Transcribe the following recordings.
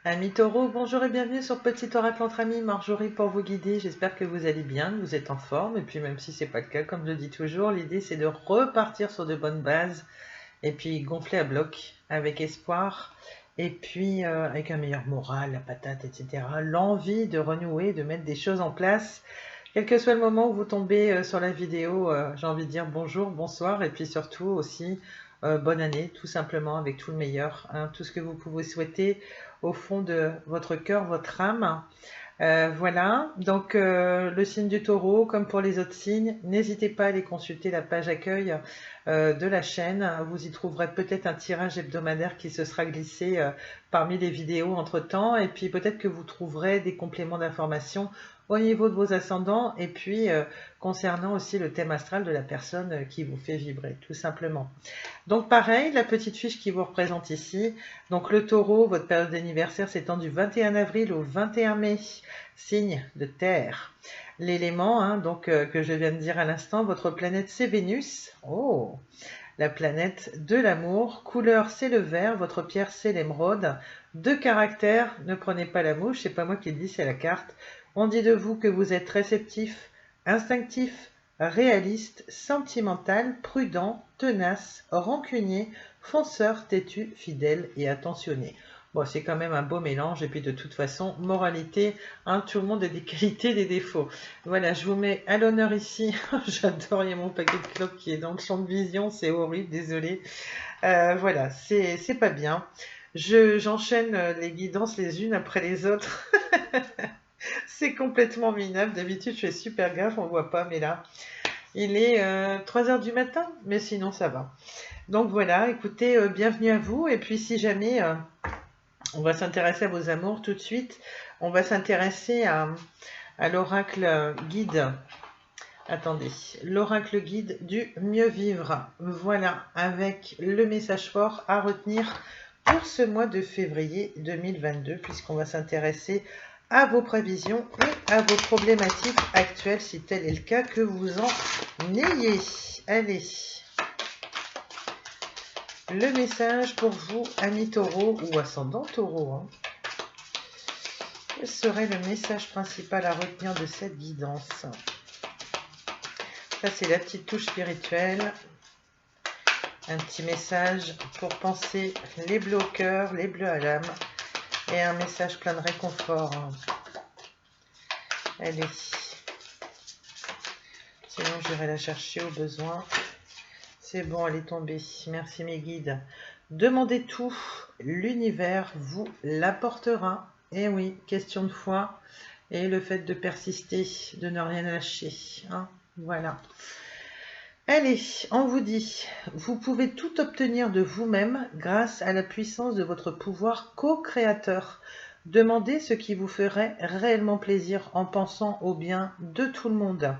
Amis taureaux, bonjour et bienvenue sur Petit Oracle entre amis, Marjorie pour vous guider. J'espère que vous allez bien, que vous êtes en forme. Et puis même si c'est pas le cas, comme je le dis toujours, l'idée c'est de repartir sur de bonnes bases et puis gonfler à bloc avec espoir et puis avec un meilleur moral, la patate, etc. L'envie de renouer, de mettre des choses en place. Quel que soit le moment où vous tombez sur la vidéo, j'ai envie de dire bonjour, bonsoir et puis surtout aussi bonne année, tout simplement avec tout le meilleur, hein, tout ce que vous pouvez souhaiter au fond de votre cœur, votre âme. Voilà, donc le signe du taureau, comme pour les autres signes, n'hésitez pas à aller consulter la page accueil de la chaîne. Vous y trouverez peut-être un tirage hebdomadaire qui se sera glissé parmi les vidéos entre-temps. Et puis peut-être que vous trouverez des compléments d'information au niveau de vos ascendants et puis concernant aussi le thème astral de la personne qui vous fait vibrer, tout simplement. Donc pareil, la petite fiche qui vous représente ici. Donc le taureau, votre période d'anniversaire s'étend du 21 avril au 21 mai, signe de terre. L'élément donc que je viens de dire à l'instant, votre planète c'est Vénus. Oh, la planète de l'amour. Couleur c'est le vert, votre pierre c'est l'émeraude. De caractère, ne prenez pas la mouche, c'est pas moi qui le dis, c'est la carte. On dit de vous que vous êtes réceptif, instinctif, réaliste, sentimental, prudent, tenace, rancunier, fonceur, têtu, fidèle et attentionné. Bon, c'est quand même un beau mélange. Et puis de toute façon, moralité, hein, tout le monde a des qualités, des défauts. Voilà, je vous mets à l'honneur ici. J'adore, il y a mon paquet de clopes qui est dans le champ de vision. C'est horrible, désolé. Voilà, c'est pas bien. J'enchaîne les guidances les unes après les autres. C'est complètement minable. D'habitude, je fais super gaffe, on voit pas, mais là, il est 3 heures du matin, mais sinon, ça va. Donc voilà, écoutez, bienvenue à vous. Et puis, si jamais on va s'intéresser à vos amours tout de suite, on va s'intéresser à l'oracle guide. Attendez, l'oracle guide du mieux vivre. Voilà, avec le message fort à retenir pour ce mois de février 2022, puisqu'on va s'intéresser à vos prévisions et à vos problématiques actuelles, si tel est le cas, que vous en ayez. Allez, le message pour vous, amis taureaux ou ascendant taureau. Hein. Quel serait le message principal à retenir de cette guidance ? Ça, c'est la petite touche spirituelle. Un petit message pour penser les bleus au cœur, les bleus à l'âme. Et un message plein de réconfort. Allez. Sinon, j'irai la chercher au besoin. C'est bon, elle est tombée. Merci mes guides. Demandez tout. L'univers vous l'apportera. Et oui, question de foi. Et le fait de persister, de ne rien lâcher. Hein, voilà. Allez, on vous dit, vous pouvez tout obtenir de vous-même grâce à la puissance de votre pouvoir co-créateur. Demandez ce qui vous ferait réellement plaisir en pensant au bien de tout le monde.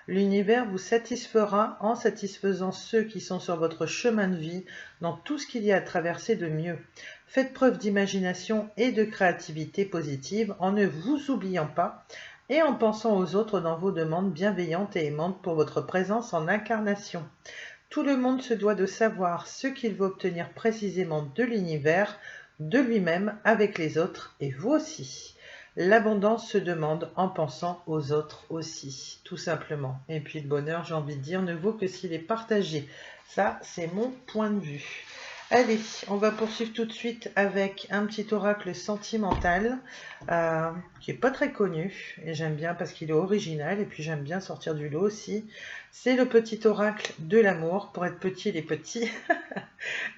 L'univers vous satisfera en satisfaisant ceux qui sont sur votre chemin de vie dans tout ce qu'il y a à traverser de mieux. Faites preuve d'imagination et de créativité positive en ne vous oubliant pas et en pensant aux autres dans vos demandes bienveillantes et aimantes pour votre présence en incarnation. Tout le monde se doit de savoir ce qu'il veut obtenir précisément de l'univers, de lui-même, avec les autres et vous aussi. L'abondance se demande en pensant aux autres aussi, tout simplement. Et puis le bonheur, j'ai envie de dire, ne vaut que s'il est partagé. Ça, c'est mon point de vue. Allez, on va poursuivre tout de suite avec un petit oracle sentimental qui n'est pas très connu et j'aime bien parce qu'il est original et puis j'aime bien sortir du lot aussi. C'est le petit oracle de l'amour. Pour être petit, il est petit.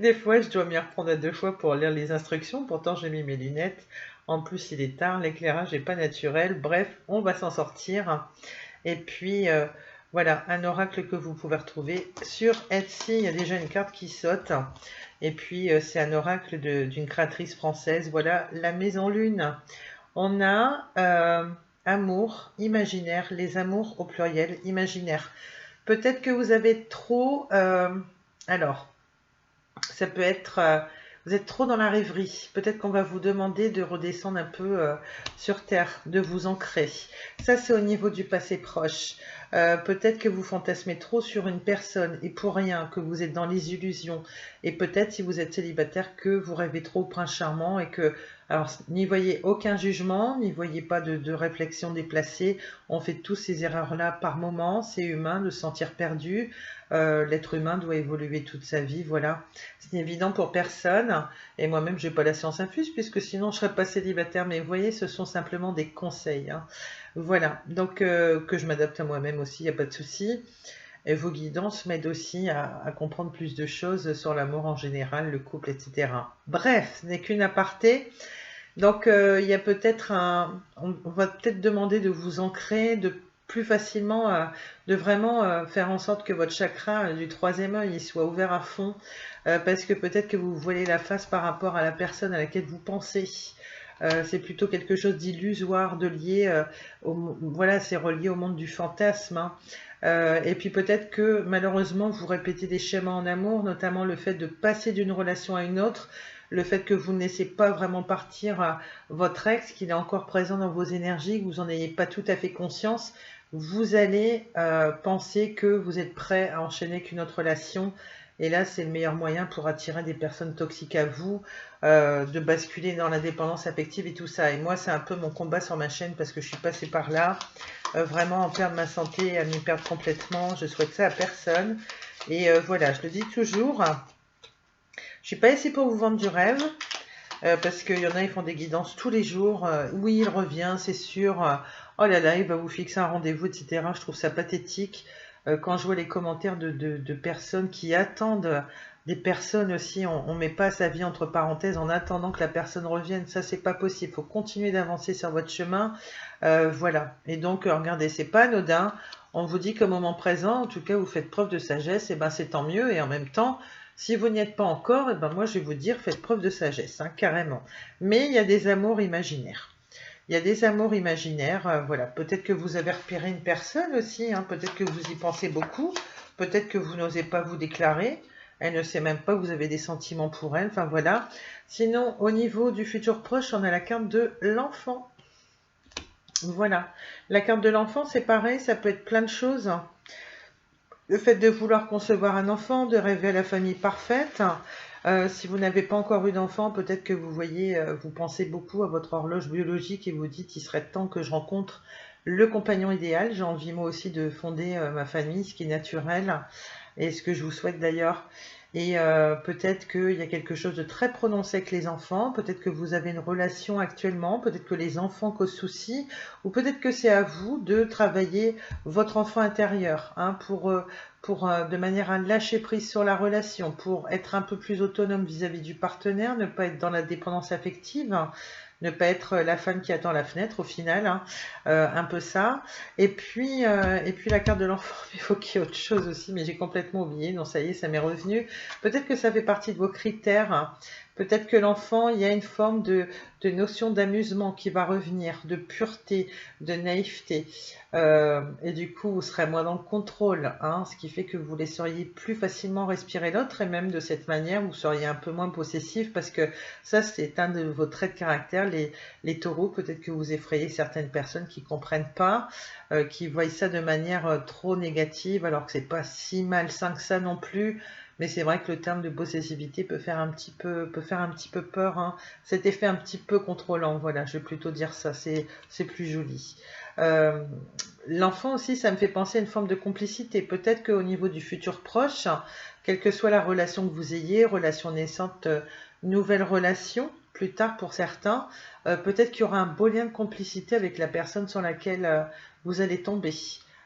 Des fois, je dois m'y reprendre à 2 fois pour lire les instructions. Pourtant, j'ai mis mes lunettes. En plus, il est tard, l'éclairage n'est pas naturel. Bref, on va s'en sortir. Et puis, voilà, un oracle que vous pouvez retrouver sur Etsy. Il y a déjà une carte qui saute. Et puis, c'est un oracle d'une créatrice française. Voilà, la Maison Lune. On a amour, imaginaire, les amours au pluriel, imaginaire. Peut-être que vous avez trop... alors, ça peut être... vous êtes trop dans la rêverie. Peut-être qu'on va vous demander de redescendre un peu sur Terre, de vous ancrer. Ça, c'est au niveau du passé proche. Peut-être que vous fantasmez trop sur une personne et pour rien, que vous êtes dans les illusions. Et peut-être, si vous êtes célibataire, que vous rêvez trop au prince charmant et que... Alors, n'y voyez aucun jugement, n'y voyez pas de réflexion déplacée. On fait tous ces erreurs-là par moment. C'est humain de se sentir perdu. L'être humain doit évoluer toute sa vie, voilà. Ce n'est évident pour personne. Et moi-même, je n'ai pas la science infuse, puisque sinon, je ne serais pas célibataire. Mais vous voyez, ce sont simplement des conseils, hein. Voilà, donc que je m'adapte à moi-même aussi, il n'y a pas de souci. Et vos guidances m'aident aussi à comprendre plus de choses sur l'amour en général, le couple, etc. Bref, ce n'est qu'une aparté. Donc, il y a peut-être on va peut-être demander de vous ancrer, de plus facilement, de vraiment faire en sorte que votre chakra du troisième œil il soit ouvert à fond, parce que peut-être que vous voilez la face par rapport à la personne à laquelle vous pensez. C'est plutôt quelque chose d'illusoire, de lié, voilà, c'est relié au monde du fantasme, hein. Et puis peut-être que malheureusement vous répétez des schémas en amour, notamment le fait de passer d'une relation à une autre, le fait que vous ne laissez pas vraiment partir votre ex, qu'il est encore présent dans vos énergies, que vous n'en ayez pas tout à fait conscience, vous allez penser que vous êtes prêt à enchaîner qu'une autre relation. Et là, c'est le meilleur moyen pour attirer des personnes toxiques à vous, de basculer dans la dépendance affective et tout ça. Et moi, c'est un peu mon combat sur ma chaîne parce que je suis passée par là. Vraiment en perdre ma santé, à m'y perdre complètement. Je souhaite ça à personne. Et voilà, je le dis toujours. Je suis pas ici pour vous vendre du rêve. Parce qu'il y en a, ils font des guidances tous les jours. Oui, il revient, c'est sûr. Oh là là, il va vous fixer un rendez-vous, etc. Je trouve ça pathétique. Quand je vois les commentaires de personnes qui attendent, des personnes aussi, on met pas sa vie entre parenthèses en attendant que la personne revienne. Ça, c'est pas possible. Il faut continuer d'avancer sur votre chemin. Voilà. Et donc, regardez, c'est pas anodin. On vous dit qu'au moment présent, en tout cas, vous faites preuve de sagesse. Et ben, c'est tant mieux. Et en même temps, si vous n'y êtes pas encore, et ben moi je vais vous dire, faites preuve de sagesse, hein, carrément. Mais il y a des amours imaginaires. Il y a des amours imaginaires, voilà. Peut-être que vous avez repéré une personne aussi, hein, peut-être que vous y pensez beaucoup, peut-être que vous n'osez pas vous déclarer, elle ne sait même pas que vous avez des sentiments pour elle, enfin voilà. Sinon, au niveau du futur proche, on a la carte de l'enfant. Voilà. La carte de l'enfant, c'est pareil, ça peut être plein de choses. Le fait de vouloir concevoir un enfant, de rêver à la famille parfaite. Si vous n'avez pas encore eu d'enfant, peut-être que vous voyez, vous pensez beaucoup à votre horloge biologique et vous dites il serait temps que je rencontre le compagnon idéal. J'ai envie moi aussi de fonder ma famille, ce qui est naturel et ce que je vous souhaite d'ailleurs. Et peut-être qu'il y a quelque chose de très prononcé avec les enfants, peut-être que vous avez une relation actuellement, peut-être que les enfants causent souci, ou peut-être que c'est à vous de travailler votre enfant intérieur, hein, de manière à lâcher prise sur la relation, pour être un peu plus autonome vis-à-vis du partenaire, ne pas être dans la dépendance affective, ne pas être la femme qui attend la fenêtre au final, hein, un peu ça. Et puis la carte de l'enfant, il faut qu'il y ait autre chose aussi, mais j'ai complètement oublié, donc ça y est, ça m'est revenu. Peut-être que ça fait partie de vos critères, hein. Peut-être que l'enfant, il y a une forme de notion d'amusement qui va revenir, de pureté, de naïveté. Et du coup, vous serez moins dans le contrôle, hein, ce qui fait que vous laisseriez plus facilement respirer l'autre, et même de cette manière, vous seriez un peu moins possessif, parce que ça, c'est un de vos traits de caractère, les taureaux. Peut-être que vous effrayez certaines personnes qui ne comprennent pas, qui voient ça de manière trop négative, alors que c'est pas si malsain que ça non plus. Mais c'est vrai que le terme de possessivité peut faire un petit peu peur, hein. Cet effet un petit peu contrôlant, voilà, je vais plutôt dire ça, c'est plus joli. L'enfant aussi, ça me fait penser à une forme de complicité. Peut-être qu'au niveau du futur proche, quelle que soit la relation que vous ayez, relation naissante, nouvelle relation, plus tard pour certains, peut-être qu'il y aura un beau lien de complicité avec la personne sur laquelle vous allez tomber.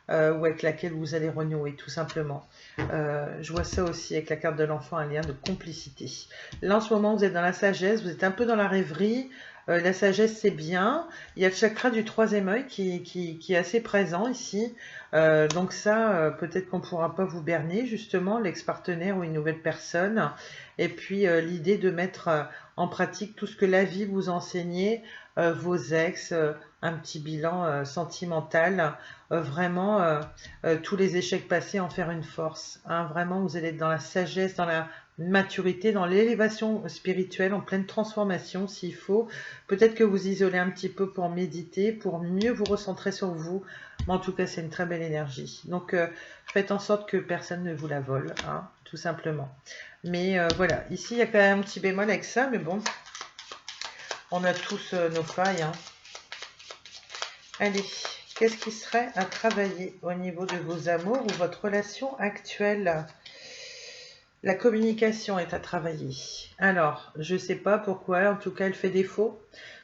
Ou avec laquelle vous allez renouer, tout simplement. Je vois ça aussi avec la carte de l'enfant, un lien de complicité. Là, en ce moment, vous êtes dans la sagesse, vous êtes un peu dans la rêverie. La sagesse, c'est bien. Il y a le chakra du troisième œil qui est assez présent ici. Donc ça, peut-être qu'on ne pourra pas vous berner, justement, l'ex-partenaire ou une nouvelle personne. Et puis, l'idée de mettre en pratique tout ce que la vie vous enseignait, vos ex, un petit bilan sentimental, vraiment tous les échecs passés en faire une force, hein. Vraiment, vous allez être dans la sagesse, dans la maturité, dans l'élévation spirituelle, en pleine transformation s'il faut. Peut-être que vous isolez un petit peu pour méditer, pour mieux vous recentrer sur vous. Mais en tout cas, c'est une très belle énergie. Donc, faites en sorte que personne ne vous la vole, hein, tout simplement. Mais voilà, ici, il y a quand même un petit bémol avec ça, mais bon, on a tous nos failles, hein. Allez, qu'est-ce qui serait à travailler au niveau de vos amours ou votre relation actuelle? La communication est à travailler. Alors, je ne sais pas pourquoi, en tout cas, elle fait défaut.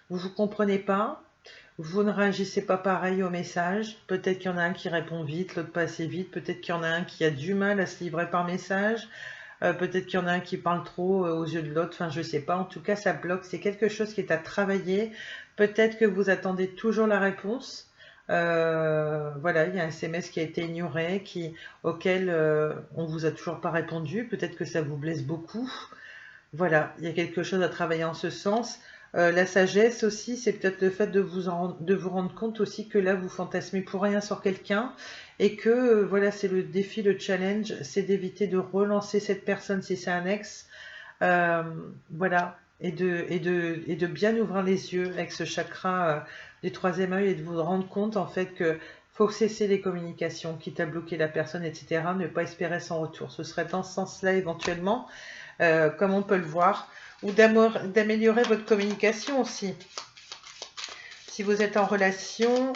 Vous ne vous comprenez pas, vous ne réagissez pas pareil aux messages. Peut-être qu'il y en a un qui répond vite, l'autre pas assez vite. Peut-être qu'il y en a un qui a du mal à se livrer par message. Peut-être qu'il y en a un qui parle trop aux yeux de l'autre. Enfin, je ne sais pas. En tout cas, ça bloque. C'est quelque chose qui est à travailler. Peut-être que vous attendez toujours la réponse. Voilà, il y a un SMS qui a été ignoré, auquel on vous a toujours pas répondu. Peut-être que ça vous blesse beaucoup. Voilà, il y a quelque chose à travailler en ce sens. La sagesse aussi, c'est peut-être le fait de vous rendre compte aussi que là, vous fantasmez pour rien sur quelqu'un et que voilà, c'est le défi, le challenge, c'est d'éviter de relancer cette personne si c'est un ex. Voilà, et de bien ouvrir les yeux avec ce chakra du troisième œil et de vous rendre compte en fait que faut cesser les communications, quitte à bloquer la personne, etc. Ne pas espérer son retour. Ce serait dans ce sens-là éventuellement, comme on peut le voir, ou d'améliorer votre communication aussi. Si vous êtes en relation,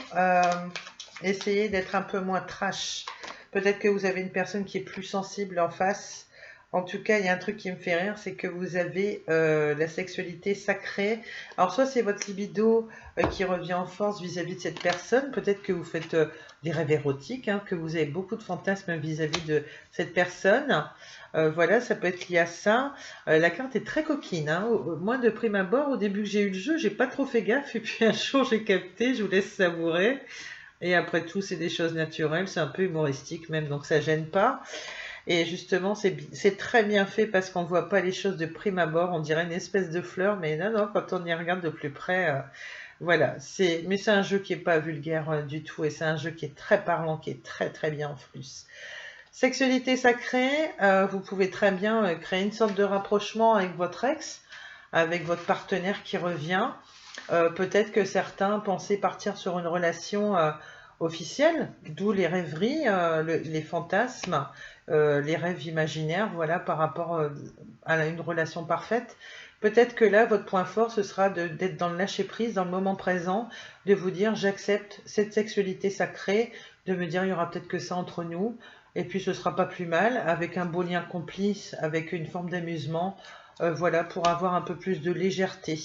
essayez d'être un peu moins trash. Peut-être que vous avez une personne qui est plus sensible en face. En tout cas, il y a un truc qui me fait rire, c'est que vous avez la sexualité sacrée. Alors, soit c'est votre libido qui revient en force vis-à-vis de cette personne. Peut-être que vous faites des rêves érotiques, hein, que vous avez beaucoup de fantasmes vis-à-vis de cette personne. Voilà, ça peut être lié à ça. La carte est très coquine, hein. Moi, de prime abord, au début que j'ai eu le jeu, j'ai pas trop fait gaffe. Et puis un jour, j'ai capté, je vous laisse savourer. Et après tout, c'est des choses naturelles, c'est un peu humoristique même, donc ça gêne pas. Et justement, c'est très bien fait parce qu'on ne voit pas les choses de prime abord. On dirait une espèce de fleur, mais non, non, quand on y regarde de plus près, voilà. Mais c'est un jeu qui n'est pas vulgaire du tout et c'est un jeu qui est très parlant, qui est très très bien en plus. Sexualité sacrée, vous pouvez très bien créer une sorte de rapprochement avec votre ex, avec votre partenaire qui revient. Peut-être que certains pensaient partir sur une relation officielle, d'où les rêveries, les fantasmes, les rêves imaginaires, voilà, par rapport à une relation parfaite. Peut-être que là, votre point fort, ce sera d'être dans le lâcher-prise, dans le moment présent, de vous dire j'accepte cette sexualité sacrée, de me dire il y aura peut-être que ça entre nous, et puis ce sera pas plus mal, avec un beau lien complice, avec une forme d'amusement, voilà, pour avoir un peu plus de légèreté.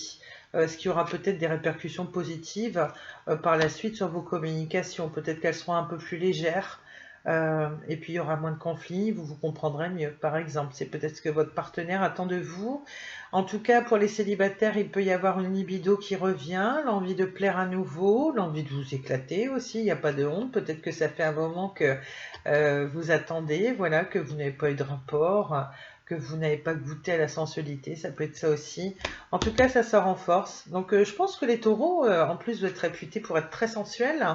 Ce qui aura peut-être des répercussions positives par la suite sur vos communications. Peut-être qu'elles seront un peu plus légères et puis il y aura moins de conflits, vous vous comprendrez mieux, par exemple. C'est peut-être ce que votre partenaire attend de vous. En tout cas, pour les célibataires, il peut y avoir une libido qui revient, l'envie de plaire à nouveau, l'envie de vous éclater aussi, il n'y a pas de honte. Peut-être que ça fait un moment que vous attendez, voilà, que vous n'avez pas eu de rapport, que vous n'avez pas goûté à la sensualité, ça peut être ça aussi. En tout cas, ça sort en force. Donc, je pense que les taureaux, en plus, doivent être réputés pour être très sensuels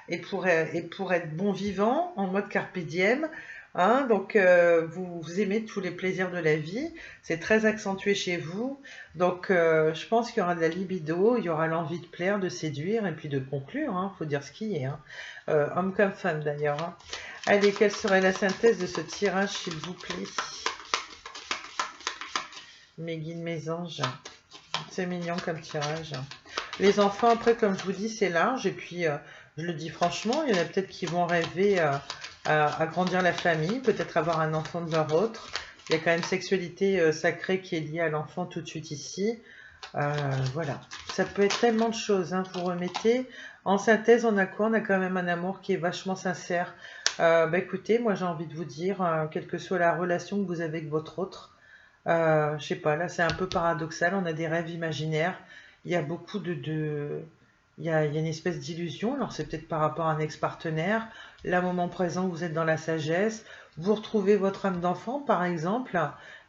et pour être bon vivant, en mode carpe diem. Hein, donc, vous aimez tous les plaisirs de la vie. C'est très accentué chez vous. Donc, je pense qu'il y aura de la libido, il y aura l'envie de plaire, de séduire et puis de conclure. Hein, faut dire ce qui est. Hein. Homme comme femme, d'ailleurs. Hein. Allez, quelle serait la synthèse de ce tirage, s'il vous plaît? Mes guides, mes anges. C'est mignon comme tirage. Les enfants, après, comme je vous dis, c'est large. Et puis, je le dis franchement, il y en a peut-être qui vont rêver à grandir la famille, peut-être avoir un enfant de leur autre. Il y a quand même sexualité sacrée qui est liée à l'enfant tout de suite ici. Voilà. Ça peut être tellement de choses. Hein. Vous remettez. En synthèse, on a quoi? On a quand même un amour qui est vachement sincère. Écoutez, moi, j'ai envie de vous dire, quelle que soit la relation que vous avez avec votre autre, je sais pas, là c'est un peu paradoxal, on a des rêves imaginaires, il y a beaucoup il y a une espèce d'illusion, alors c'est peut-être par rapport à un ex-partenaire, là, moment présent, vous êtes dans la sagesse, vous retrouvez votre âme d'enfant, par exemple.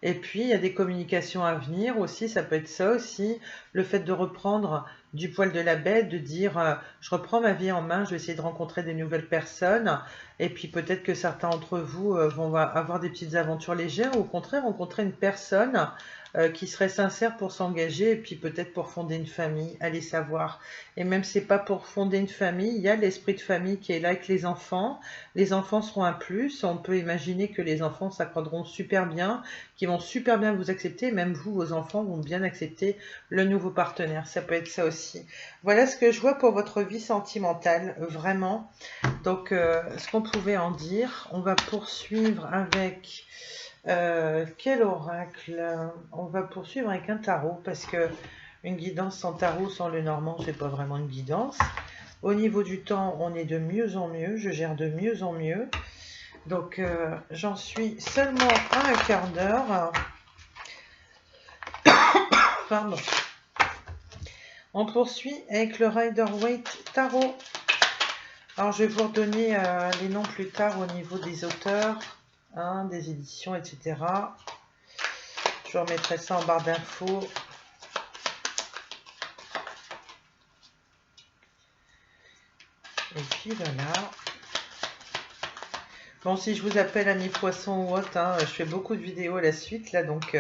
Et puis, il y a des communications à venir aussi, ça peut être ça aussi. Le fait de reprendre du poil de la bête, de dire je reprends ma vie en main, je vais essayer de rencontrer des nouvelles personnes. Et puis, peut-être que certains d'entre vous vont avoir des petites aventures légères, ou au contraire, rencontrer une personne qui serait sincère pour s'engager, et puis peut-être pour fonder une famille, allez savoir. Et même si c'est pas pour fonder une famille, il y a l'esprit de famille qui est là avec les enfants. Les enfants seront un plus. On peut imaginer que les enfants s'accorderont super bien, qui vont super bien vous accepter. Même vous, vos enfants, vont bien accepter le nouveau partenaire. Ça peut être ça aussi. Voilà ce que je vois pour votre vie sentimentale, vraiment. Donc, ce qu'on pouvait en dire. On va poursuivre avec... quel oracle? On va poursuivre avec un tarot, parce que une guidance sans tarot, sans le normand, c'est pas vraiment une guidance. Au niveau du temps, on est de mieux en mieux, je gère de mieux en mieux. Donc, j'en suis seulement à un quart d'heure. Pardon. On poursuit avec le Rider-Waite Tarot. Alors, je vais vous redonner les noms plus tard au niveau des auteurs, hein, des éditions, etc. Je remettrai ça en barre d'infos. Et puis voilà. Bon, si je vous appelle ami poisson ou autre, hein, je fais beaucoup de vidéos à la suite, là, donc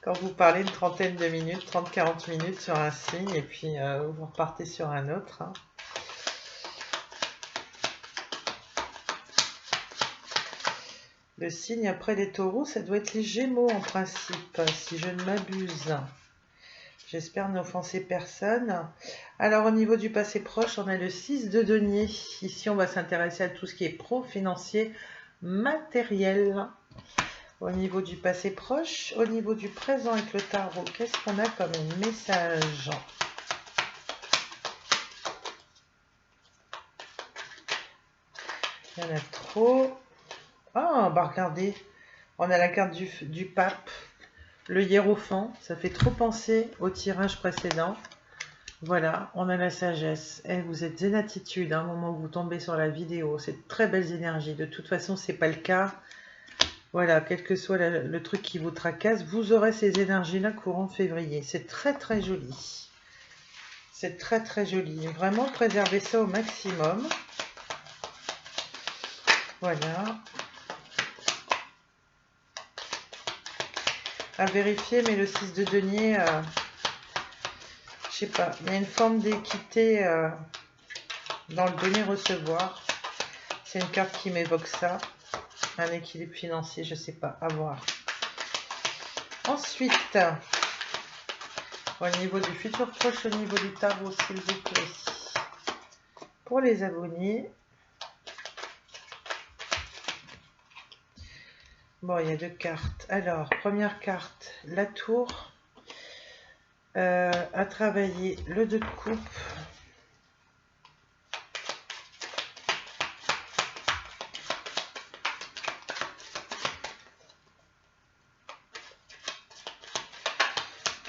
quand vous parlez une trentaine de minutes, 30-40 minutes sur un signe, et puis vous repartez sur un autre. Hein. Le signe après les taureaux, ça doit être les Gémeaux en principe, si je ne m'abuse. J'espère n'offenser personne. Alors, au niveau du passé proche, on a le 6 de denier. Ici, on va s'intéresser à tout ce qui est pro-financier, matériel. Au niveau du passé proche, au niveau du présent avec le tarot, qu'est-ce qu'on a comme message? Il y en a trop. Ah, bah regardez, on a la carte du pape, le hiérophant. Ça fait trop penser au tirage précédent. Voilà, on a la sagesse. Et vous êtes zen attitude, hein, au moment où vous tombez sur la vidéo. C'est de très belles énergies. De toute façon, c'est pas le cas. Voilà, quel que soit le truc qui vous tracasse, vous aurez ces énergies-là courant février. C'est très très joli. C'est très très joli. Vraiment, préservez ça au maximum. Voilà. À vérifier, mais le 6 de denier... je sais pas, il y a une forme d'équité dans le donner-recevoir. C'est une carte qui m'évoque ça. Un équilibre financier, je sais pas, à voir. Ensuite, au niveau du futur proche, au niveau du tarot, s'il vous plaît. Pour les abonnés. Bon, il y a deux cartes. Alors, première carte, la tour. À travailler le 2 de coupe.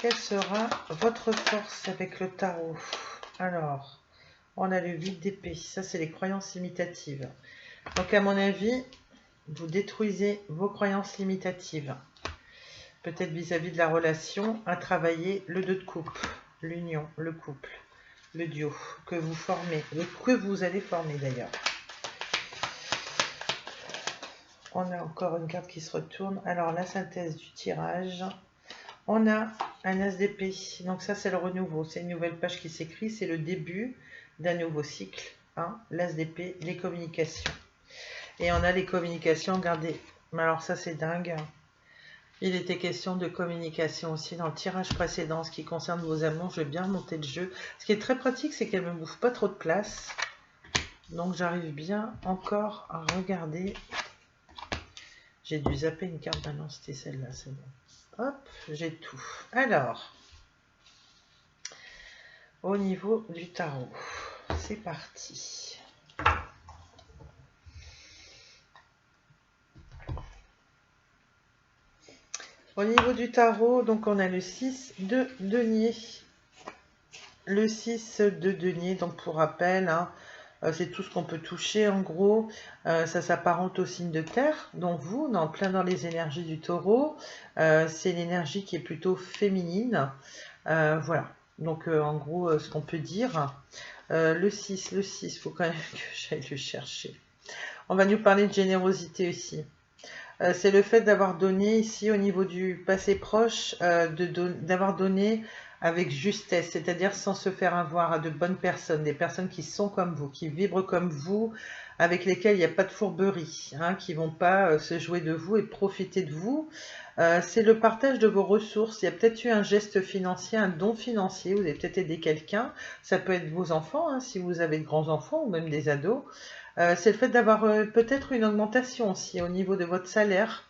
Quelle sera votre force avec le tarot? Alors, on a le 8 d'épée. Ça, c'est les croyances limitatives. Donc, à mon avis, vous détruisez vos croyances limitatives. Peut-être vis-à-vis de la relation, à travailler le 2 de coupe, l'union, le couple, le duo que vous formez, et que vous allez former d'ailleurs. On a encore une carte qui se retourne. Alors, la synthèse du tirage. On a un as d'épée. Donc ça, c'est le renouveau. C'est une nouvelle page qui s'écrit. C'est le début d'un nouveau cycle. Hein, l'as d'épée, les communications. Et on a les communications. Regardez. Mais alors ça, c'est dingue. Il était question de communication aussi dans le tirage précédent. Ce qui concerne vos amours, je vais bien remonter le jeu. Ce qui est très pratique, c'est qu'elle ne me bouffe pas trop de place. Donc j'arrive bien encore à regarder. J'ai dû zapper une carte. Ah non, c'était celle-là, c'est bon. Hop, j'ai tout. Alors, au niveau du tarot, c'est parti. Au niveau du tarot, donc on a le 6 de denier. Le 6 de denier, donc pour rappel, hein, c'est tout ce qu'on peut toucher en gros. Ça s'apparente au signe de terre, donc vous, on est en plein dans les énergies du taureau. C'est l'énergie qui est plutôt féminine. Voilà, donc en gros, ce qu'on peut dire. Le 6, il faut quand même que j'aille le chercher. On va nous parler de générosité aussi. C'est le fait d'avoir donné ici au niveau du passé proche, d'avoir donné avec justesse, c'est-à-dire sans se faire avoir à de bonnes personnes, des personnes qui sont comme vous, qui vibrent comme vous, avec lesquelles il n'y a pas de fourberie, hein, qui ne vont pas se jouer de vous et profiter de vous. C'est le partage de vos ressources. Il y a peut-être eu un geste financier, un don financier, vous avez peut-être aidé quelqu'un, ça peut être vos enfants, hein, si vous avez de grands enfants ou même des ados. C'est le fait d'avoir peut-être une augmentation aussi au niveau de votre salaire,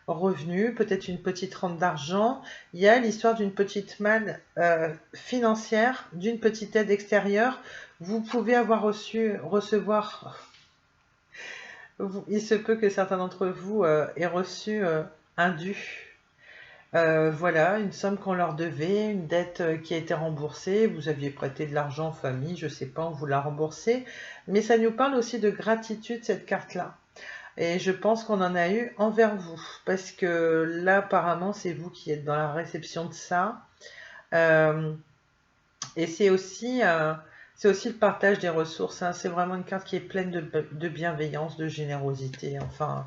revenu, peut-être une petite rente d'argent. Il y a l'histoire d'une petite manne financière, d'une petite aide extérieure. Vous pouvez recevoir, il se peut que certains d'entre vous aient reçu un dû. Voilà, une somme qu'on leur devait, une dette qui a été remboursée, vous aviez prêté de l'argent en famille, je ne sais pas, on vous l'a remboursé, mais ça nous parle aussi de gratitude, cette carte-là. Et je pense qu'on en a eu envers vous, parce que là, apparemment, c'est vous qui êtes dans la réception de ça. Et c'est aussi le partage des ressources, hein. C'est vraiment une carte qui est pleine de bienveillance, de générosité. Enfin,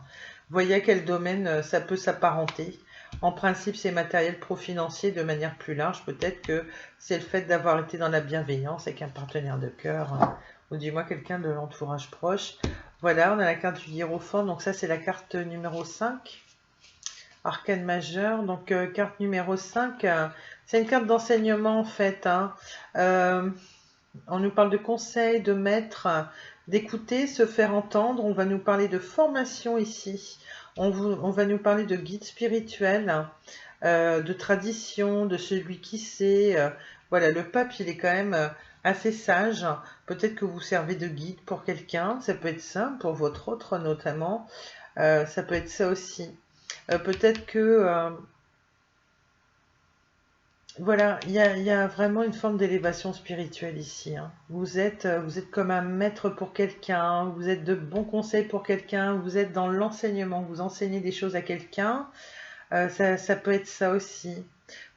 vous voyez à quel domaine ça peut s'apparenter. En principe, c'est matériel pro-financier de manière plus large. Peut-être que c'est le fait d'avoir été dans la bienveillance avec un partenaire de cœur, hein, ou du moins quelqu'un de l'entourage proche. Voilà, on a la carte du hiérophant. Donc ça, c'est la carte numéro 5. Arcane majeur. Donc, carte numéro 5, c'est une carte d'enseignement en fait, hein. On nous parle de conseils, de maîtres, d'écouter, se faire entendre. On va nous parler de formation ici. On va nous parler de guide spirituel, de tradition, de celui qui sait. Voilà, le pape, il est quand même assez sage. Peut-être que vous servez de guide pour quelqu'un. Ça peut être ça, pour votre autre notamment. Ça peut être ça aussi. Peut-être que... voilà, il y a vraiment une forme d'élévation spirituelle ici, hein. Vous êtes comme un maître pour quelqu'un, vous êtes de bons conseils pour quelqu'un, vous êtes dans l'enseignement, vous enseignez des choses à quelqu'un. Ça peut être ça aussi.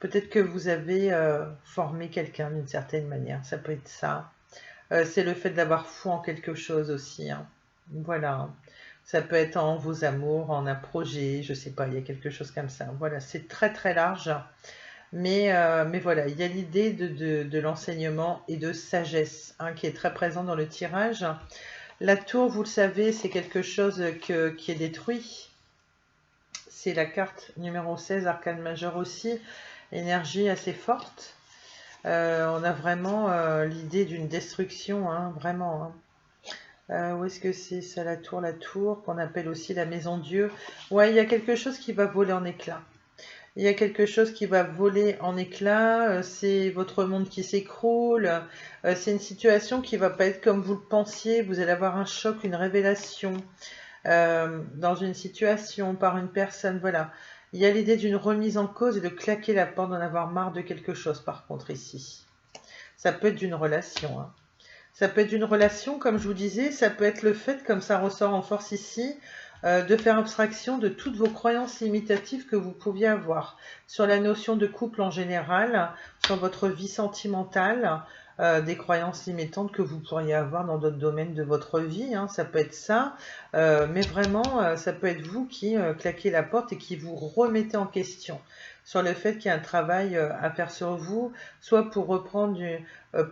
Peut-être que vous avez formé quelqu'un d'une certaine manière, ça peut être ça. C'est le fait d'avoir foi en quelque chose aussi, hein. Voilà. Ça peut être en vos amours, en un projet, je sais pas, il y a quelque chose comme ça. Voilà, c'est très très large. Mais voilà, il y a l'idée de l'enseignement et de sagesse, hein, qui est très présent dans le tirage. La tour, vous le savez, c'est quelque chose qui est détruit. C'est la carte numéro 16, arcane majeur aussi, énergie assez forte. On a vraiment l'idée d'une destruction, hein, vraiment, hein. Où est-ce que c'est ça, la tour, qu'on appelle aussi la maison Dieu. Ouais, il y a quelque chose qui va voler en éclats. Il y a quelque chose qui va voler en éclats, c'est votre monde qui s'écroule, c'est une situation qui va pas être comme vous le pensiez, vous allez avoir un choc, une révélation dans une situation par une personne, voilà. Il y a l'idée d'une remise en cause et de claquer la porte, d'en avoir marre de quelque chose par contre ici. Ça peut être d'une relation, hein. Ça peut être une relation, comme je vous disais, ça peut être le fait, comme ça ressort en force ici, de faire abstraction de toutes vos croyances limitatives que vous pouviez avoir sur la notion de couple en général, sur votre vie sentimentale, des croyances limitantes que vous pourriez avoir dans d'autres domaines de votre vie, hein, ça peut être ça, mais vraiment, ça peut être vous qui claquez la porte et qui vous remettez en question sur le fait qu'il y a un travail à faire sur vous, soit pour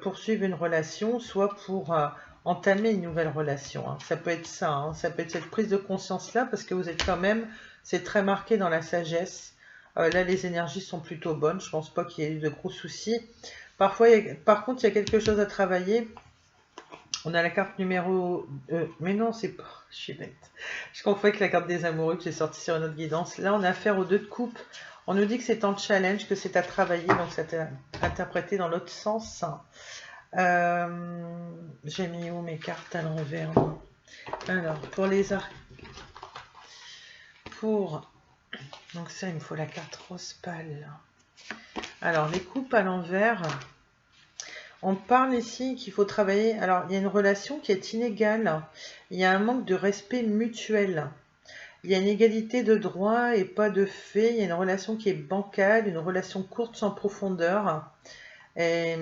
poursuivre une relation, soit pour entamer une nouvelle relation, hein. Ça peut être ça, hein. Ça peut être cette prise de conscience-là, parce que vous êtes quand même, c'est très marqué dans la sagesse. Là, les énergies sont plutôt bonnes, je pense pas qu'il y ait eu de gros soucis. Parfois, par contre, il y a quelque chose à travailler. On a la carte numéro... mais non, c'est pas... Je suis bête. Je confonds avec la carte des amoureux que j'ai sortie sur une autre guidance. Là, on a affaire aux deux de coupe. On nous dit que c'est en challenge, que c'est à travailler, donc c'est interprété dans l'autre sens. J'ai mis où mes cartes à l'envers? Alors, pour les arcs... Donc ça, il me faut la carte rose pâle. Alors, les coupes à l'envers... On parle ici qu'il faut travailler. Alors, il y a une relation qui est inégale. Il y a un manque de respect mutuel. Il y a une égalité de droit et pas de fait. Il y a une relation qui est bancale, une relation courte sans profondeur. Et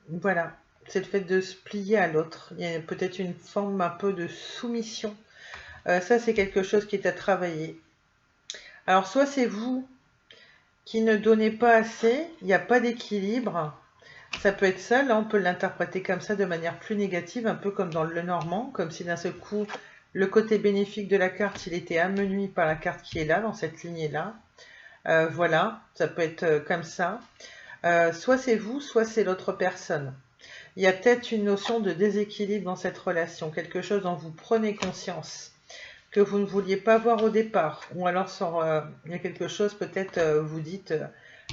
voilà, c'est le fait de se plier à l'autre. Il y a peut-être une forme un peu de soumission. Ça, c'est quelque chose qui est à travailler. Alors, soit c'est vous qui ne donnez pas assez, il n'y a pas d'équilibre. Ça peut être ça, là on peut l'interpréter comme ça de manière plus négative, un peu comme dans le Normand, comme si d'un seul coup, le côté bénéfique de la carte, il était amenuis par la carte qui est là, dans cette lignée-là. Voilà, ça peut être comme ça. Soit c'est vous, soit c'est l'autre personne. Il y a peut-être une notion de déséquilibre dans cette relation, quelque chose dont vous prenez conscience, que vous ne vouliez pas voir au départ. Ou alors il y a quelque chose, peut-être vous dites,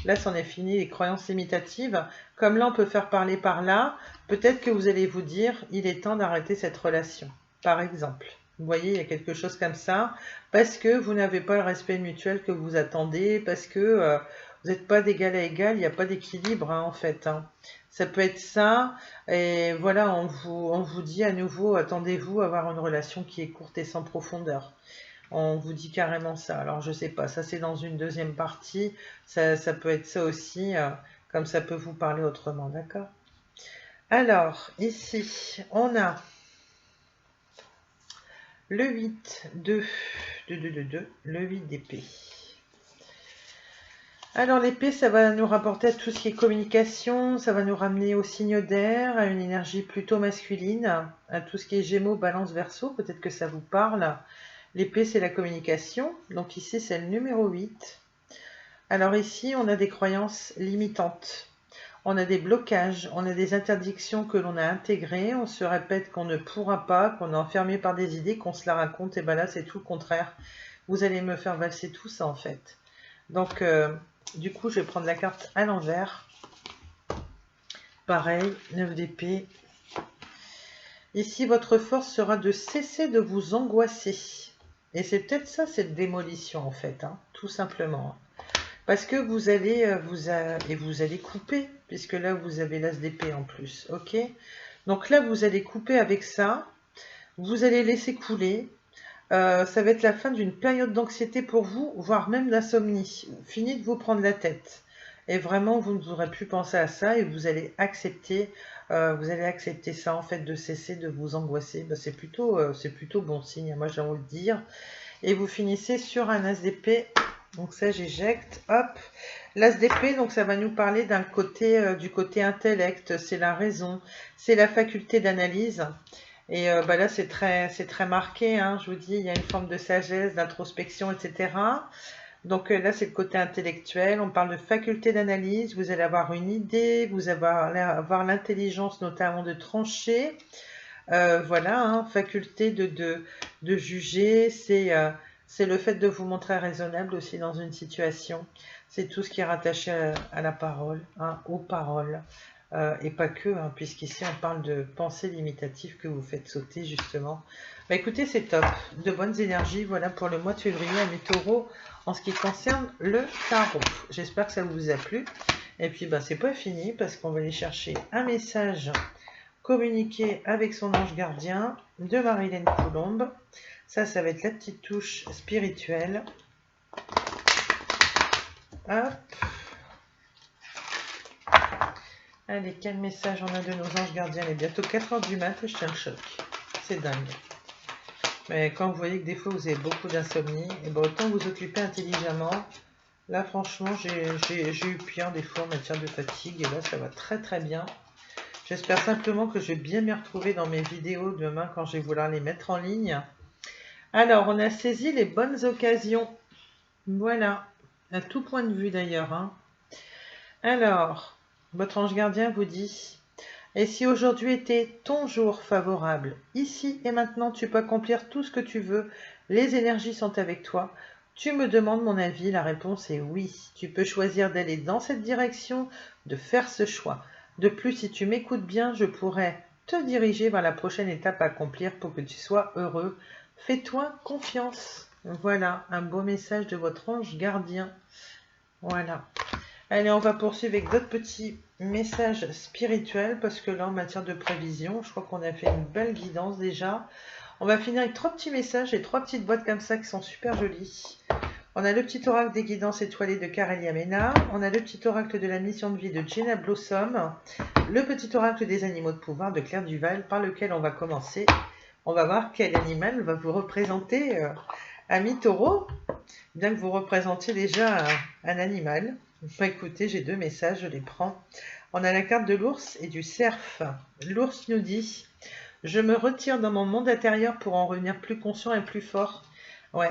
là c'en est fini, les croyances limitatives. Comme là on peut faire parler par là, peut-être que vous allez vous dire, il est temps d'arrêter cette relation, par exemple. Vous voyez, il y a quelque chose comme ça, parce que vous n'avez pas le respect mutuel que vous attendez, parce que vous n'êtes pas d'égal à égal, il n'y a pas d'équilibre en fait. Ça peut être ça, et voilà, on vous dit à nouveau, attendez-vous à avoir une relation qui est courte et sans profondeur. On vous dit carrément ça. Alors je sais pas, ça c'est dans une deuxième partie, ça peut être ça aussi, comme ça peut vous parler autrement, d'accord? Alors, ici, on a le 8 de le 8 d'épée. Alors l'épée, ça va nous rapporter à tout ce qui est communication, ça va nous ramener au signe d'air, à une énergie plutôt masculine, à tout ce qui est Gémeaux, Balance, Verseau, peut-être que ça vous parle. L'épée, c'est la communication, donc ici c'est le numéro 8. Alors ici, on a des croyances limitantes, on a des blocages, on a des interdictions que l'on a intégrées, on se répète qu'on ne pourra pas, qu'on est enfermé par des idées, qu'on se la raconte, et ben là c'est tout le contraire. Vous allez me faire valser tout ça en fait. Donc du coup, je vais prendre la carte à l'envers. Pareil, 9 d'épée. Ici, votre force sera de cesser de vous angoisser. Et c'est peut-être ça, cette démolition, en fait, tout simplement. Parce que vous allez vous allez couper, puisque là, vous avez l'as d'épée en plus, ok? Donc là, vous allez couper avec ça. Vous allez laisser couler. Ça va être la fin d'une période d'anxiété pour vous, voire même d'insomnie. Fini de vous prendre la tête. Et vraiment, vous ne aurez plus penser à ça et vous allez accepter ça en fait, de cesser de vous angoisser. Ben, c'est plutôt bon signe, moi j'ai envie de dire. Et vous finissez sur un as d'épée. Donc ça, j'éjecte. Hop. L'as d'épée, donc ça va nous parler d'un côté, du côté intellect. C'est la raison, c'est la faculté d'analyse. Et bah là, c'est très marqué, je vous dis, il y a une forme de sagesse, d'introspection, etc. Donc là, c'est le côté intellectuel, on parle de faculté d'analyse, vous allez avoir une idée, vous allez avoir l'intelligence notamment de trancher. Voilà, faculté de juger, c'est le fait de vous montrer raisonnable aussi dans une situation. C'est tout ce qui est rattaché à la parole, aux paroles. Et pas que, puisqu'ici on parle de pensée limitative que vous faites sauter justement. Bah écoutez, c'est top, de bonnes énergies, voilà pour le mois de février à mes taureaux en ce qui concerne le tarot. J'espère que ça vous a plu. Et puis bah c'est pas fini parce qu'on va aller chercher un message communiqué avec son ange gardien de Marilène Coulombe. Ça va être la petite touche spirituelle. Hop. Allez, quel message on a de nos anges gardiens? Il est bientôt 4 h du mat et je tiens le choc. C'est dingue. Mais quand vous voyez que des fois vous avez beaucoup d'insomnie, et ben autant vous occuper intelligemment. Là franchement, j'ai eu pire des fois en matière de fatigue et là ça va très très bien. J'espère simplement que je vais bien m'y retrouver dans mes vidéos demain quand je vais vouloir les mettre en ligne. Alors, on a saisi les bonnes occasions. Voilà, à tout point de vue d'ailleurs. Alors, votre ange gardien vous dit: et si aujourd'hui était ton jour favorable, ici et maintenant tu peux accomplir tout ce que tu veux, les énergies sont avec toi. Tu me demandes mon avis, la réponse est oui. Tu peux choisir d'aller dans cette direction, de faire ce choix. De plus, si tu m'écoutes bien, je pourrais te diriger vers la prochaine étape à accomplir pour que tu sois heureux. Fais-toi confiance. Voilà, un beau message de votre ange gardien. Voilà. Allez, on va poursuivre avec d'autres petits messages spirituels parce que là, en matière de prévision, je crois qu'on a fait une belle guidance déjà. On va finir avec 3 petits messages et 3 petites boîtes comme ça qui sont super jolies. On a le petit oracle des guidances étoilées de Carélia Mena. On a le petit oracle de la mission de vie de Jenna Blossom. Le petit oracle des animaux de pouvoir de Claire Duval par lequel on va commencer. On va voir quel animal va vous représenter, ami taureau. Bien que vous représentiez déjà un animal. Bah, écoutez, j'ai 2 messages, je les prends. On a la carte de l'ours et du cerf. L'ours nous dit « Je me retire dans mon monde intérieur pour en revenir plus conscient et plus fort. » Ouais,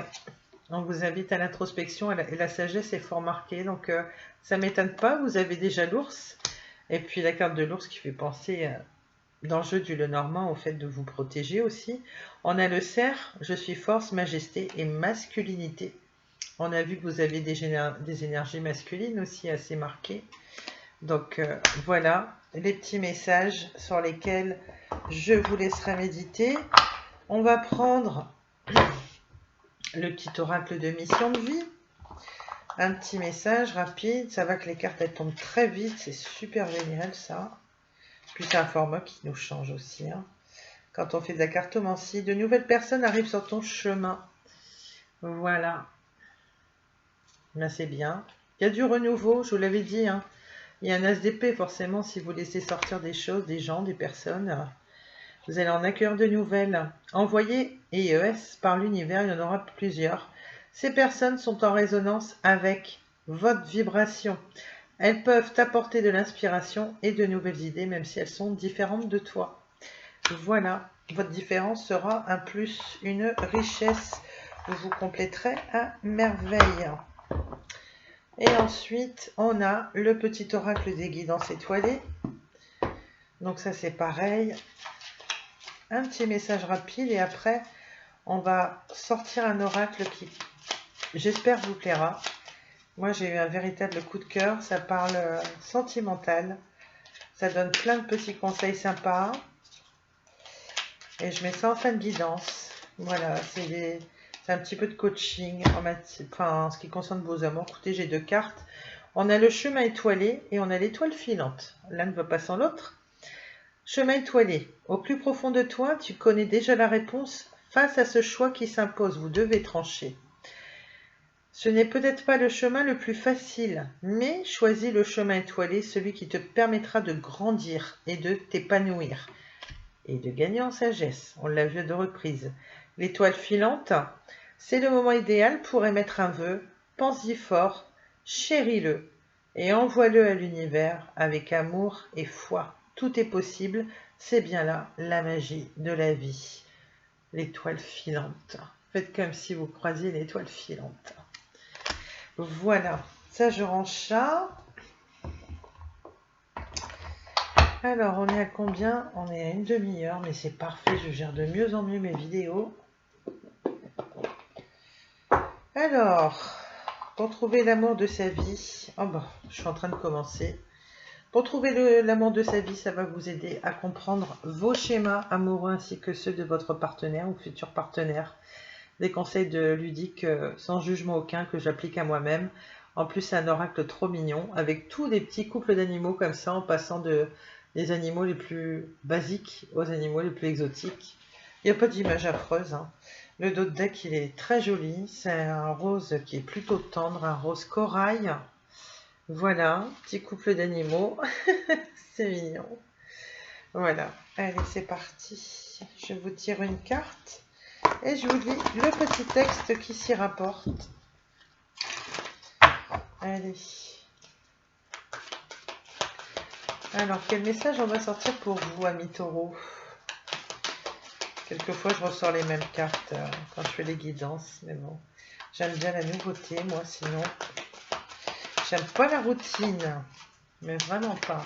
on vous invite à l'introspection et la sagesse est fort marquée. Donc, ça ne m'étonne pas, vous avez déjà l'ours. Et puis la carte de l'ours qui fait penser dans le jeu du Lenormand au fait de vous protéger aussi. On a le cerf, je suis force, majesté et masculinité. On a vu que vous avez des énergies masculines aussi assez marquées. Donc voilà les petits messages sur lesquels je vous laisserai méditer. On va prendre le petit oracle de mission de vie. Un petit message rapide. Ça va que les cartes elles tombent très vite. C'est super génial ça. Puis c'est un format qui nous change aussi. Hein. Quand on fait de la cartomancie, de nouvelles personnes arrivent sur ton chemin. Voilà. Ben, c'est bien. Il y a du renouveau, je vous l'avais dit. Hein. Il y a un as d'épée, forcément, si vous laissez sortir des choses, des gens, des personnes. Vous allez en accueillir de nouvelles. Envoyées EES par l'univers, il y en aura plusieurs. Ces personnes sont en résonance avec votre vibration. Elles peuvent apporter de l'inspiration et de nouvelles idées, même si elles sont différentes de toi. Voilà, votre différence sera un plus, une richesse. Vous vous compléterez à merveille. Et ensuite, on a le petit oracle des guidances étoilées. Donc ça, c'est pareil. Un petit message rapide et après, on va sortir un oracle qui, j'espère, vous plaira. Moi, j'ai eu un véritable coup de cœur. Ça parle sentimental. Ça donne plein de petits conseils sympas. Et je mets ça en fin de guidance. Voilà, c'est un petit peu de coaching en ce qui concerne vos amours. Écoutez, j'ai 2 cartes. On a le chemin étoilé et on a l'étoile filante. L'un ne va pas sans l'autre. Chemin étoilé. Au plus profond de toi, tu connais déjà la réponse face à ce choix qui s'impose. Vous devez trancher. Ce n'est peut-être pas le chemin le plus facile, mais choisis le chemin étoilé, celui qui te permettra de grandir et de t'épanouir et de gagner en sagesse. On l'a vu à 2 reprises. L'étoile filante, c'est le moment idéal pour émettre un vœu. Pense-y fort, chéris-le et envoie-le à l'univers avec amour et foi. Tout est possible, c'est bien là la magie de la vie. L'étoile filante. Faites comme si vous croisiez l'étoile filante. Voilà, ça je range ça. Alors, on est à combien? On est à une demi-heure, mais c'est parfait, je gère de mieux en mieux mes vidéos. Alors, pour trouver l'amour de sa vie, oh bah, je suis en train de commencer. Pour trouver l'amour de sa vie, ça va vous aider à comprendre vos schémas amoureux ainsi que ceux de votre partenaire ou futur partenaire. Des conseils ludiques sans jugement aucun que j'applique à moi-même. En plus, c'est un oracle trop mignon avec tous des petits couples d'animaux comme ça en passant des animaux les plus basiques aux animaux les plus exotiques. Il n'y a pas d'image affreuse. Hein. Le dos de deck, il est très joli. C'est un rose qui est plutôt tendre, un rose corail. Voilà, petit couple d'animaux. C'est mignon. Voilà, allez, c'est parti. Je vous tire une carte. Et je vous lis le petit texte qui s'y rapporte. Allez. Alors, quel message on va sortir pour vous, amis taureaux? Quelquefois, je ressors les mêmes cartes quand je fais les guidances. Mais bon, j'aime bien la nouveauté, moi, sinon. J'aime pas la routine. Mais vraiment pas.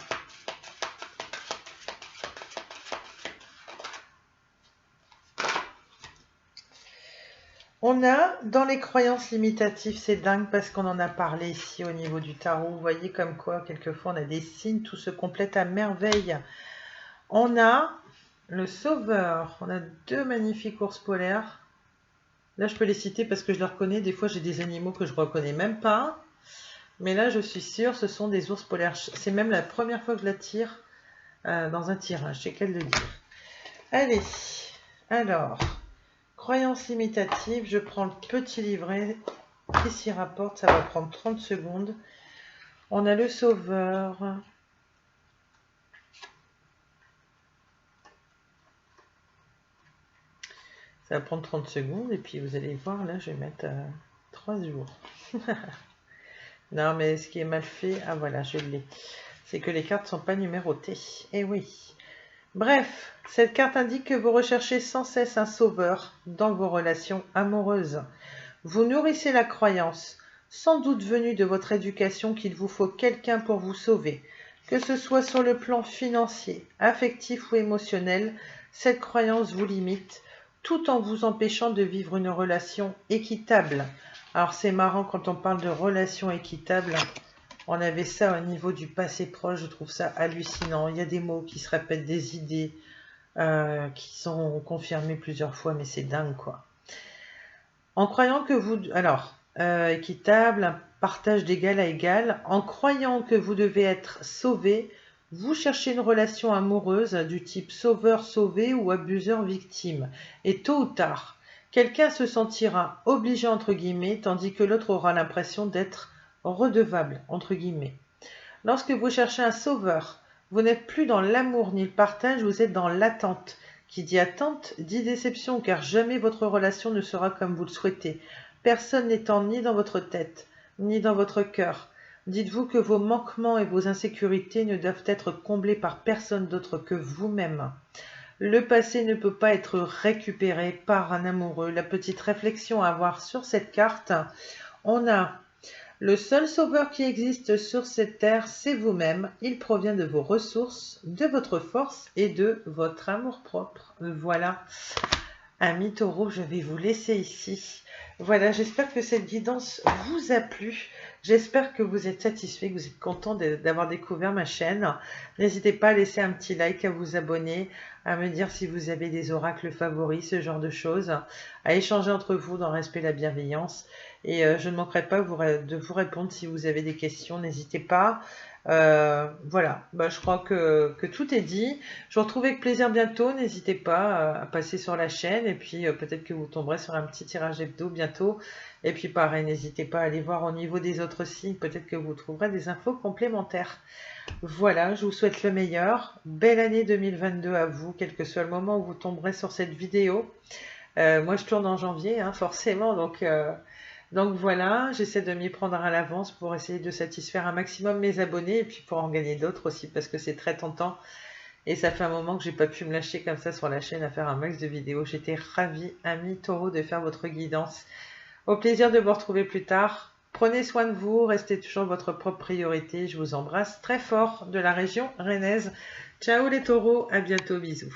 On a, dans les croyances limitatives, c'est dingue parce qu'on en a parlé ici au niveau du tarot. Vous voyez comme quoi, quelquefois, on a des signes, tout se complète à merveille. On a le sauveur. On a 2 magnifiques ours polaires. Là, je peux les citer parce que je les reconnais. Des fois, j'ai des animaux que je ne reconnais même pas. Mais là, je suis sûre, ce sont des ours polaires. C'est même la première fois que je la tire dans un tirage, c'est qu'à le dire. Allez, alors, croyance limitative, je prends le petit livret qui s'y rapporte, ça va prendre 30 secondes. On a le sauveur. Ça va prendre 30 secondes et puis vous allez voir, là, je vais mettre 3 jours. Non, mais ce qui est mal fait, ah voilà, je l'ai. C'est que les cartes ne sont pas numérotées. Eh oui. Bref, cette carte indique que vous recherchez sans cesse un sauveur dans vos relations amoureuses. Vous nourrissez la croyance, sans doute venue de votre éducation, qu'il vous faut quelqu'un pour vous sauver. Que ce soit sur le plan financier, affectif ou émotionnel, cette croyance vous limite, tout en vous empêchant de vivre une relation équitable. Alors c'est marrant quand on parle de relation équitable, on avait ça au niveau du passé proche, je trouve ça hallucinant. Il y a des mots qui se répètent, des idées qui sont confirmées plusieurs fois, mais c'est dingue quoi. En croyant que vous... Alors, équitable, un partage d'égal à égal. En croyant que vous devez être sauvé, vous cherchez une relation amoureuse du type sauveur-sauvé ou abuseur-victime. Et tôt ou tard, quelqu'un se sentira obligé, entre guillemets, tandis que l'autre aura l'impression d'être redevable, entre guillemets. Lorsque vous cherchez un sauveur, vous n'êtes plus dans l'amour ni le partage, vous êtes dans l'attente. Qui dit attente, dit déception, car jamais votre relation ne sera comme vous le souhaitez. Personne n'étant ni dans votre tête, ni dans votre cœur. Dites-vous que vos manquements et vos insécurités ne doivent être comblés par personne d'autre que vous-même. Le passé ne peut pas être récupéré par un amoureux. La petite réflexion à avoir sur cette carte, on a le seul sauveur qui existe sur cette terre, c'est vous-même. Il provient de vos ressources, de votre force et de votre amour-propre. Voilà. Amis taureaux, je vais vous laisser ici. Voilà, j'espère que cette guidance vous a plu. J'espère que vous êtes satisfait, que vous êtes content d'avoir découvert ma chaîne. N'hésitez pas à laisser un petit like, à vous abonner, à me dire si vous avez des oracles favoris, ce genre de choses, à échanger entre vous dans le respect et la bienveillance. Et je ne manquerai pas de vous répondre si vous avez des questions, n'hésitez pas. Voilà, je crois que tout est dit. Je vous retrouve avec plaisir bientôt. N'hésitez pas à passer sur la chaîne et puis peut-être que vous tomberez sur un petit tirage hebdo bientôt. Et puis pareil, n'hésitez pas à aller voir au niveau des autres signes. Peut-être que vous trouverez des infos complémentaires. Voilà, je vous souhaite le meilleur. Belle année 2022 à vous, quel que soit le moment où vous tomberez sur cette vidéo. Moi, je tourne en janvier, hein, forcément, donc voilà, j'essaie de m'y prendre à l'avance pour essayer de satisfaire un maximum mes abonnés et puis pour en gagner d'autres aussi parce que c'est très tentant et ça fait un moment que j'ai pas pu me lâcher comme ça sur la chaîne à faire un max de vidéos. J'étais ravie, amis taureaux, de faire votre guidance. Au plaisir de vous retrouver plus tard. Prenez soin de vous, restez toujours votre propre priorité. Je vous embrasse très fort de la région rennaise. Ciao les taureaux, à bientôt, bisous.